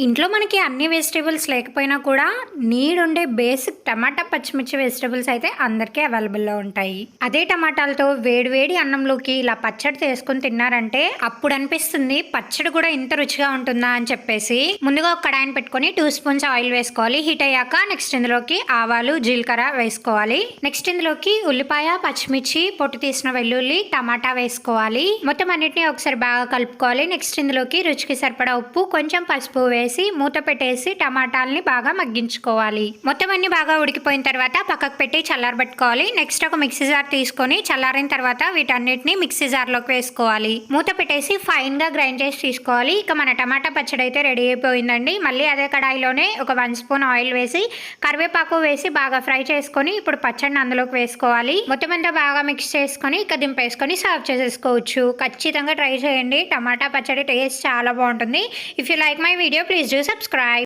ఇంట్లో మనకి అన్ని వెజిటేబుల్స్ లేకపోయినా కూడా నీడ్ ఉండే బేసిక్ టమాటా పచ్చిమిర్చి వెజిటేబుల్స్ అయితే అందరికీ అవైలబుల్లో ఉంటాయి. అదే టమాటాలతో వేడి అన్నంలోకి ఇలా పచ్చడి చేసుకుని తిన్నారంటే అప్పుడు అనిపిస్తుంది పచ్చడి కూడా ఇంత రుచిగా ఉంటుందా అని చెప్పేసి. ముందుగా ఒక కడాయిని పెట్టుకొని 2 స్పూన్స్ ఆయిల్ వేసుకోవాలి. హీట్ అయ్యాక నెక్స్ట్ ఇందులోకి ఆవాలు జీలకర్ర వేసుకోవాలి. నెక్స్ట్ ఇందులోకి ఉల్లిపాయ పచ్చిమిర్చి పొట్టు తీసిన వెల్లుల్లి టమాటా వేసుకోవాలి. మొత్తం అన్నిటిని ఒకసారి బాగా కలుపుకోవాలి. నెక్స్ట్ ఇందులోకి రుచికి సరిపడా ఉప్పు కొంచెం పసుపు వేసి మూత పెట్టేసి టమాటాలని బాగా మగ్గించుకోవాలి. మొత్తం అన్ని బాగా ఉడికిపోయిన తర్వాత పక్కకు పెట్టి చల్లారబెట్టుకోవాలి. నెక్స్ట్ ఒక మిక్సీ జార్ తీసుకొని చల్లారిన తర్వాత వీటన్నిటిని మిక్సీ జార్ లోకి వేసుకోవాలి. మూత పెట్టేసి ఫైన్ గా గ్రైండ్ చేసి తీసుకోవాలి. ఇక మన టమాటా పచ్చడి అయితే రెడీ అయిపోయిందండి. మళ్ళీ అదే కడాయిలోనే ఒక 1 స్పూన్ ఆయిల్ వేసి కరివేపాకు వేసి బాగా ఫ్రై చేసుకొని ఇప్పుడు పచ్చడిని అందులోకి వేసుకోవాలి. మొత్తం అంతా బాగా మిక్స్ చేసుకొని ఇక దింపేసుకొని సర్వ్ చేసేసుకోవచ్చు. ఖచ్చితంగా ట్రై చేయండి. టమాటా పచ్చడి టేస్ట్ చాలా బాగుంటుంది. If you like my video please do subscribe.